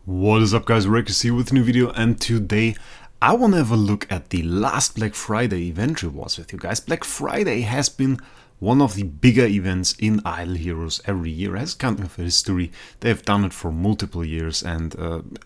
What is up, guys? Wraec is here with a new video, and today I want to have a look at the last Black Friday event rewards with you guys. Black Friday has been one of the bigger events in Idle Heroes every year. It has kind of a history. They've done it for multiple years, and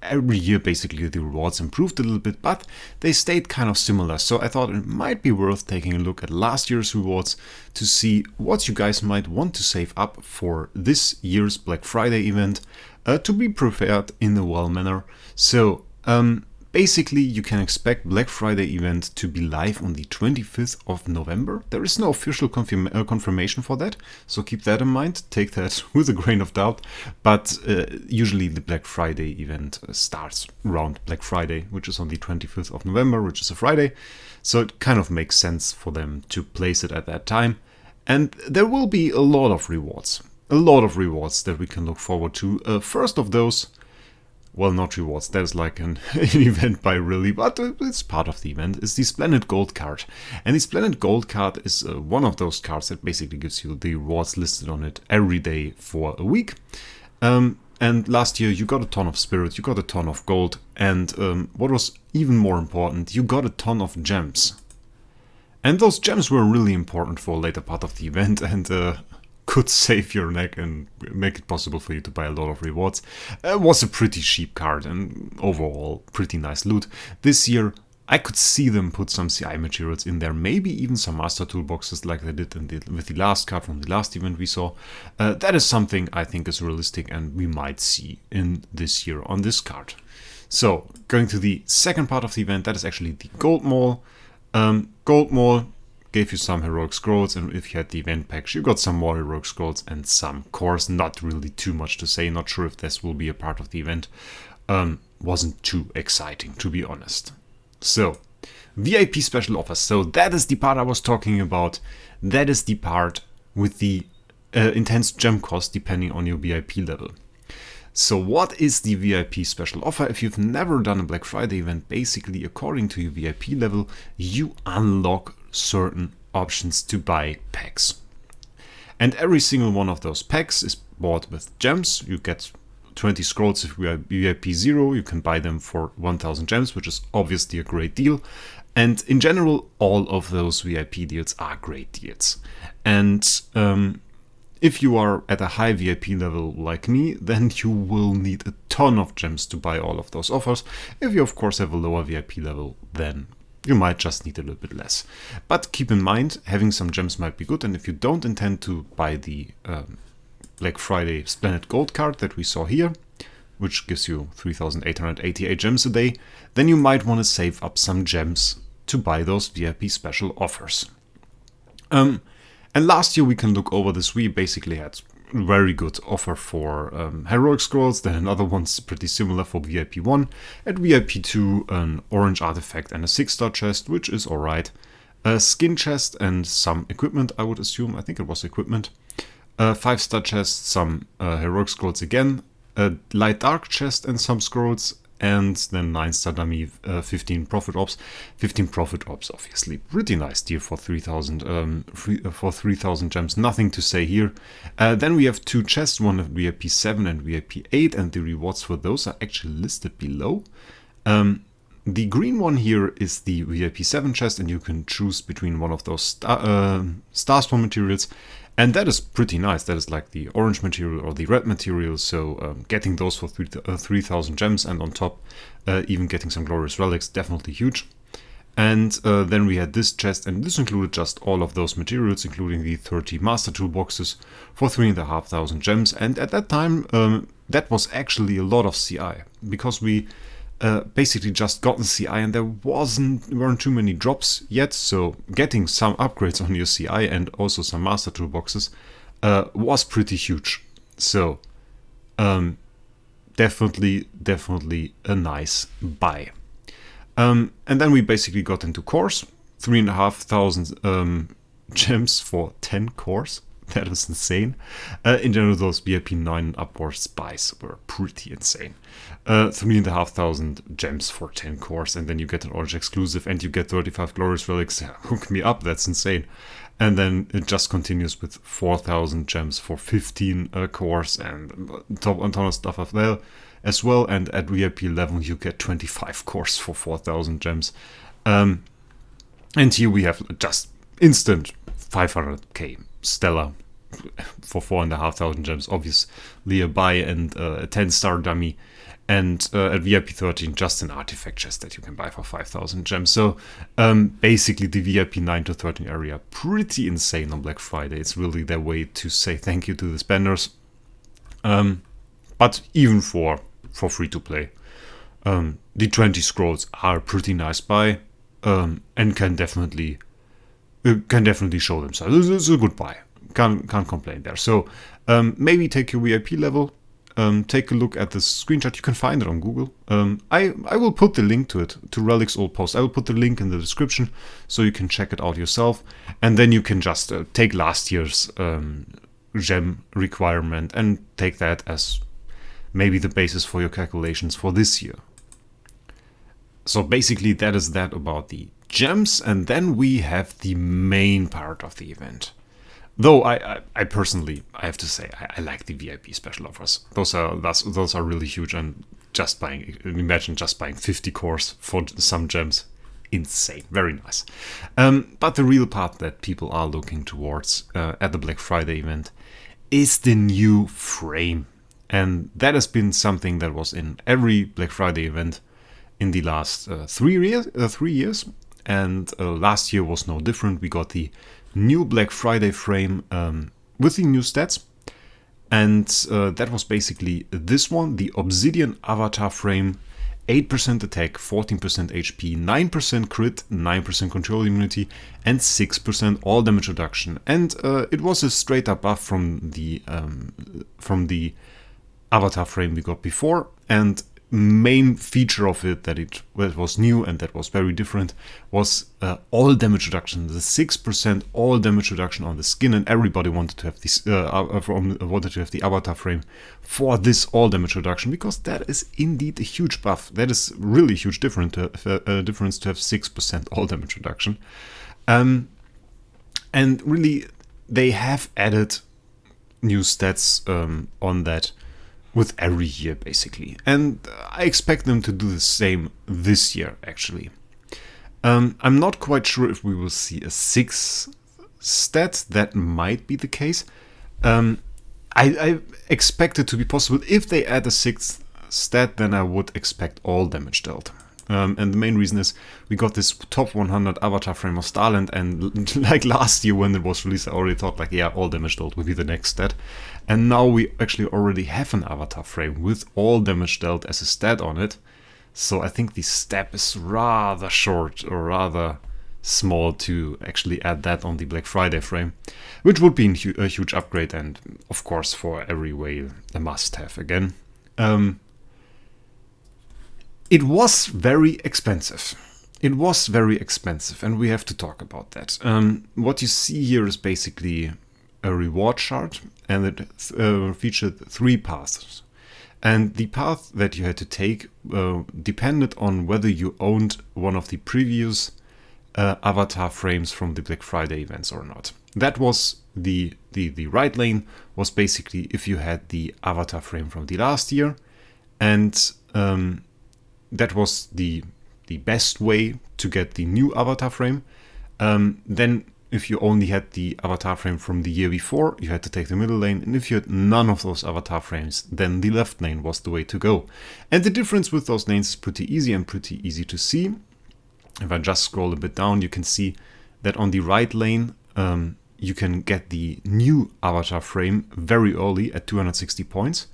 every year basically the rewards improved a little bit, but they stayed kind of similar. So I thought it might be worth taking a look at last year's rewards to see what you guys might want to save up for this year's Black Friday event. To be prepared in a well manner. So basically you can expect Black Friday event to be live on the 25th of November. There is no official confirmation for that, so keep that in mind, take that with a grain of doubt, but usually the Black Friday event starts around Black Friday, which is on the 25th of November, which is a Friday, so it kind of makes sense for them to place it at that time. And there will be a lot of rewards. That we can look forward to. First of those, well, not rewards, there's like an event by really, but it's part of the event, is the Splendid Gold card. And the Splendid Gold card is one of those cards that basically gives you the rewards listed on it every day for a week. And last year you got a ton of spirit, you got a ton of gold, and what was even more important, you got a ton of gems. And those gems were really important for a later part of the event, and could save your neck and make it possible for you to buy a lot of rewards. It was a pretty cheap card and overall pretty nice loot. This year I could see them put some CI materials in there, maybe even some master toolboxes like they did with the last card from the last event we saw. That is something I think is realistic and we might see in this year on this card. So going to the second part of the event, that is actually the Gold Mall. Gold Mall gave you some heroic scrolls, and if you had the event packs, you got some more heroic scrolls and some cores. Not really too much to say, not sure if this will be a part of the event. Wasn't too exciting, to be honest. So, VIP special offers. So that is the part I was talking about. That is the part with the intense gem cost depending on your VIP level. So what is the VIP special offer? If you've never done a Black Friday event, basically according to your VIP level, you unlock certain options to buy packs. And every single one of those packs is bought with gems. You get 20 scrolls if you are VIP 0. You can buy them for 1000 gems, which is obviously a great deal. And in general, all of those VIP deals are great deals. And if you are at a high VIP level like me, then you will need a ton of gems to buy all of those offers. If you of course have a lower VIP level, then you might just need a little bit less. But keep in mind, having some gems might be good, and if you don't intend to buy the Black Friday Splendid Gold card that we saw here, which gives you 3,888 gems a day, then you might want to save up some gems to buy those VIP special offers. And last year we can look over this. We basically had a very good offer for heroic scrolls, then another one's pretty similar for VIP 1. At VIP 2, an orange artifact and a 6-star chest, which is alright. A skin chest and some equipment, I would assume. I think it was equipment. A 5-star chest, some heroic scrolls again. A light dark chest and some scrolls. And then 9-star dummy, 15 profit ops. 15 profit ops, obviously. Pretty nice deal for 3,000 gems. Nothing to say here. Then we have 2 chests, one at VIP 7 and VIP 8, and the rewards for those are actually listed below. The green one here is the VIP 7 chest, and you can choose between one of those star spawn materials. And that is pretty nice. That is like the orange material or the red material. So getting those for 3,000 gems and on top even getting some glorious relics, definitely huge. And then we had this chest, and this included just all of those materials, including the 30 master toolboxes for 3,500 gems. And at that time, that was actually a lot of CI, because we basically just gotten CI and there weren't too many drops yet, so getting some upgrades on your CI and also some master toolboxes was pretty huge. So definitely a nice buy. And then we basically got into cores, 3,500 gems for 10 cores. That is insane. In general, those VIP 9 upwards buys were pretty insane. 3,500 gems for 10 cores, and then you get an orange exclusive, and you get 35 glorious relics. Hook me up, that's insane. And then it just continues with 4,000 gems for 15 cores, and a ton of stuff as well. as well, and at VIP 11 you get 25 cores for 4,000 gems. And here we have just instant 500k Stellar for 4,500 gems, obviously a buy and a 10-star dummy. And at VIP 13, just an artifact chest that you can buy for 5,000 gems. So basically the VIP 9 to 13 area, pretty insane on Black Friday. It's really their way to say thank you to the spenders. But even for free to play, the 20 scrolls are a pretty nice buy, and can definitely show themselves. It's a good buy. Can't complain there. So maybe take your VIP level. Take a look at the screenshot. You can find it on Google. I will put the link to it, to Wraec's old post. I will put the link in the description so you can check it out yourself. And then you can just take last year's gem requirement and take that as maybe the basis for your calculations for this year. So basically that is that about the gems. And then we have the main part of the event. Though I personally, I have to say, I like the VIP special offers. Those are really huge, and imagine just buying 50 cores for some gems. Insane, very nice. But the real part that people are looking towards at the Black Friday event is the new frame. And that has been something that was in every Black Friday event in the last 3 years. And last year was no different. We got the new Black Friday frame with the new stats, and that was basically this one, the Obsidian Avatar frame, 8% attack, 14% HP, 9% crit, 9% control immunity, and 6% all damage reduction. And it was a straight up buff from the Avatar frame we got before, and main feature of it that was new and that was very different was all damage reduction, the 6% all damage reduction on the skin, and everybody wanted to have this wanted to have the Avatar frame for this all damage reduction, because that is indeed a huge buff. That is really a huge difference to have 6% all damage reduction. And really they have added new stats on that with every year, basically. And I expect them to do the same this year, actually. I'm not quite sure if we will see a 6th stat. That might be the case. I expect it to be possible. If they add a 6th stat, then I would expect all damage dealt. And the main reason is we got this top 100 Avatar frame of Starland, and like last year when it was released, I already thought like, yeah, all damage dealt will be the next stat. And now we actually already have an Avatar frame with all damage dealt as a stat on it. So I think the step is rather short, or rather small, to actually add that on the Black Friday frame, which would be a huge upgrade, and of course for every whale a must-have again. It was very expensive. It was very expensive, and we have to talk about that. What you see here is basically a reward chart, and it featured 3 paths. And the path that you had to take depended on whether you owned one of the previous Avatar frames from the Black Friday events or not. That was the right lane was basically if you had the Avatar frame from the last year, and that was the best way to get the new Avatar frame. Then if you only had the Avatar frame from the year before, you had to take the middle lane, and if you had none of those Avatar frames, then the left lane was the way to go. And the difference with those lanes is pretty easy to see. If I just scroll a bit down, you can see that on the right lane, you can get the new Avatar frame very early at 260 points.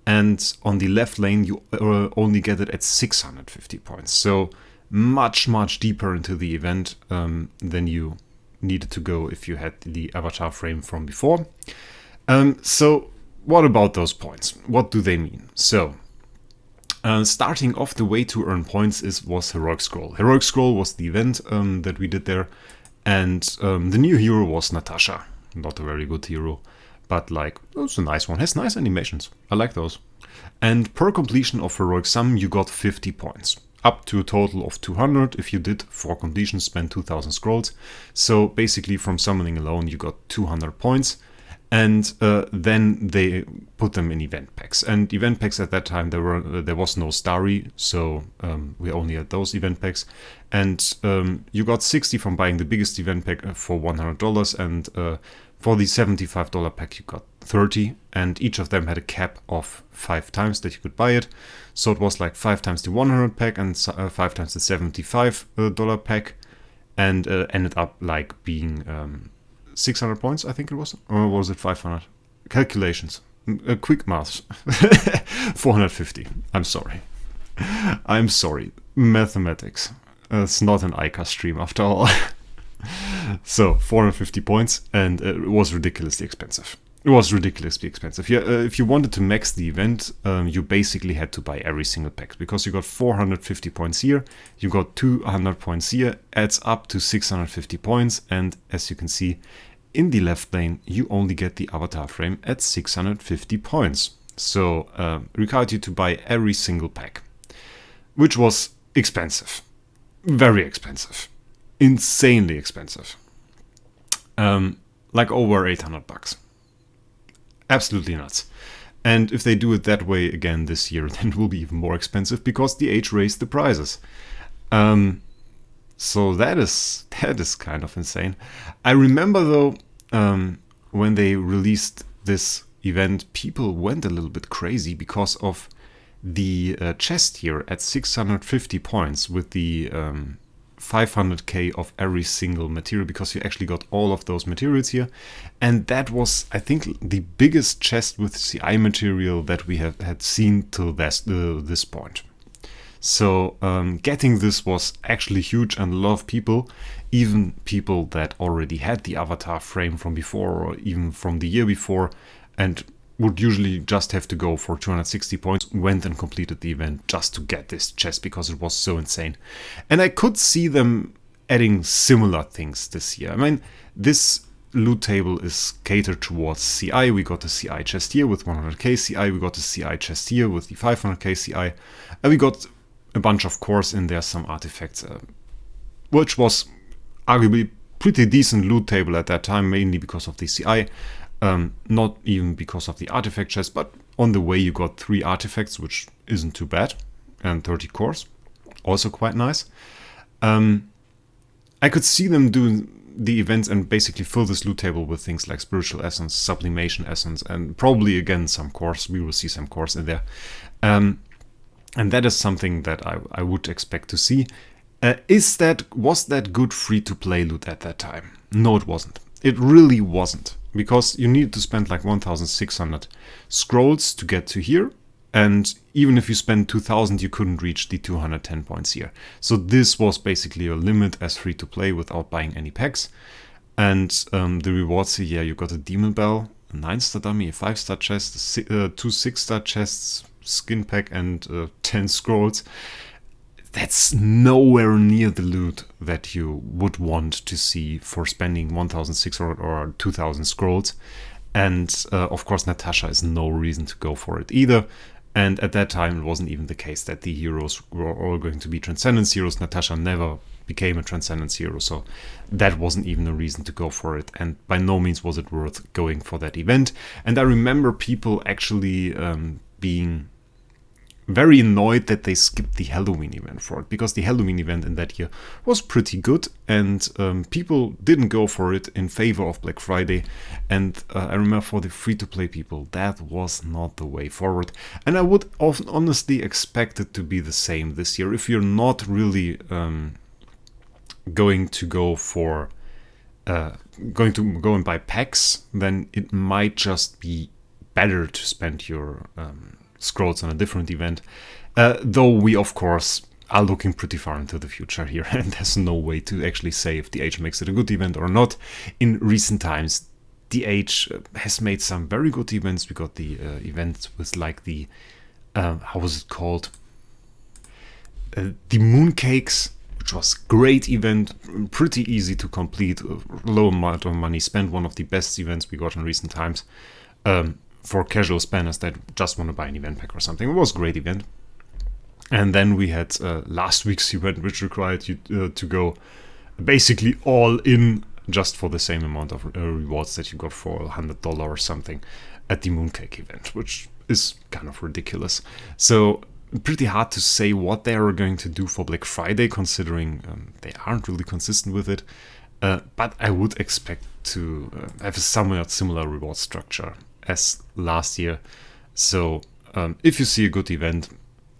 And on the left lane, you only get it at 650 points. So much deeper into the event than you needed to go if you had the Avatar frame from before. So what about those points? What do they mean? So starting off, the way to earn points was Heroic Scroll. Heroic Scroll was the event that we did there. And the new hero was Natasha. Not a very good hero, but like, it's a nice one. Has nice animations. I like those. And per completion of Heroic Summon, you got 50 points. Up to a total of 200 if you did, for completion, spend 2000 scrolls. So basically from summoning alone, you got 200 points. And then they put them in event packs. And event packs at that time, there was no Starry, so we only had those event packs. And you got 60 from buying the biggest event pack for $100, and for the $75 pack you got 30, and each of them had a cap of 5 times that you could buy it. So it was like 5 times the 100 pack and 5 times the $75 pack, and ended up like being 600 points, I think it was, or was it 500? Calculations, quick maths. 450. I'm sorry. Mathematics. It's not an ICA stream after all. So 450 points, and it was ridiculously expensive. Yeah, if you wanted to max the event, you basically had to buy every single pack, because you got 450 points here, you got 200 points here, adds up to 650 points, and as you can see, in the left lane, you only get the avatar frame at 650 points. So required you to buy every single pack, which was expensive, very expensive, insanely expensive, like over 800 bucks. Absolutely nuts. And if they do it that way again this year, then it will be even more expensive, because the age raised the prices. So that is kind of insane. I remember though, when they released this event, people went a little bit crazy because of the chest here at 650 points with the 500k of every single material, because you actually got all of those materials here. And that was, I think, the biggest chest with CI material that we had seen till this point. So getting this was actually huge, and a lot of people, even people that already had the avatar frame from before, or even from the year before, and would usually just have to go for 260 points, went and completed the event just to get this chest, because it was so insane. And I could see them adding similar things this year. I mean, this loot table is catered towards CI. We got the CI chest here with 100k CI, we got the CI chest here with the 500k CI, and we got a bunch of cores in there, some artifacts, which was arguably pretty decent loot table at that time, mainly because of the CI. Not even because of the artifact chest, but on the way you got 3 artifacts, which isn't too bad, and 30 cores, also quite nice. I could see them doing the events and basically fill this loot table with things like spiritual essence, sublimation essence, and probably again some cores. We will see some cores in there. And that is something that I would expect to see. Was that good free-to-play loot at that time? No, it wasn't. It really wasn't, because you needed to spend like 1,600 scrolls to get to here, and even if you spend 2,000, you couldn't reach the 210 points here. So this was basically your limit as free-to-play without buying any packs. And the rewards here, you got a Demon Bell, a 9-star dummy, a 5-star chest, 2 6-star chests, skin pack, and 10 scrolls. That's nowhere near the loot that you would want to see for spending 1,600 or 2,000 scrolls. And of course, Natasha is no reason to go for it either. And at that time, it wasn't even the case that the heroes were all going to be Transcendence heroes. Natasha never became a Transcendence hero, so that wasn't even a reason to go for it. And by no means was it worth going for that event. And I remember people actually being very annoyed that they skipped the Halloween event for it, because the Halloween event in that year was pretty good, and people didn't go for it in favor of Black Friday. And I remember for the free-to-play people, that was not the way forward. And I would honestly expect it to be the same this year. If you're not really going to go and buy packs, then it might just be better to spend your scrolls on a different event, though we of course are looking pretty far into the future here, and there's no way to actually say if the Age makes it a good event or not. In recent times, the Age has made some very good events. We got the event with like the how was it called, the Mooncakes, which was great event, pretty easy to complete, low amount of money spent, one of the best events we got in recent times. For casual spenders that just want to buy an event pack or something. It was a great event. And then we had last week's event, which required you to go basically all in just for the same amount of rewards that you got for $100 or something at the Mooncake event, which is kind of ridiculous. So pretty hard to say what they are going to do for Black Friday, considering they aren't really consistent with it. But I would expect to have a somewhat similar reward structure as last year. So if you see a good event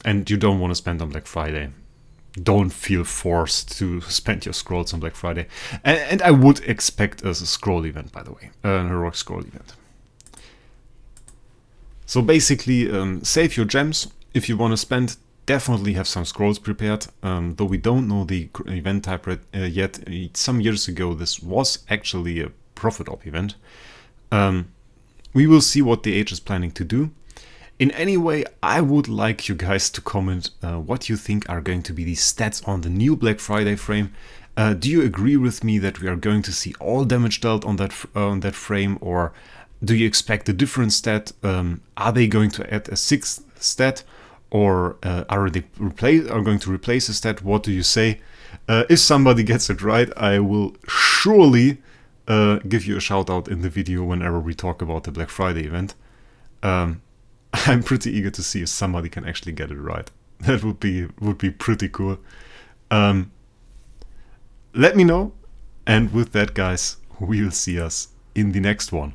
and you don't want to spend on Black Friday, don't feel forced to spend your scrolls on Black Friday. And I would expect a scroll event, by the way, a heroic scroll event. So basically, save your gems. If you want to spend, definitely have some scrolls prepared. Though we don't know the event type yet. Some years ago, this was actually a Prophet Op event. We will see what the age is planning to do. In any way, I would like you guys to comment what you think are going to be the stats on the new Black Friday frame. Do you agree with me that we are going to see all damage dealt on that frame, or do you expect a different stat? Are they going to add a sixth stat, or are they going to replace a stat? What do you say? If somebody gets it right, I will surely give you a shout out in the video whenever we talk about the Black Friday event. I'm pretty eager to see if somebody can actually get it right. That would be pretty cool. Let me know. And with that, guys, we will see us in the next one.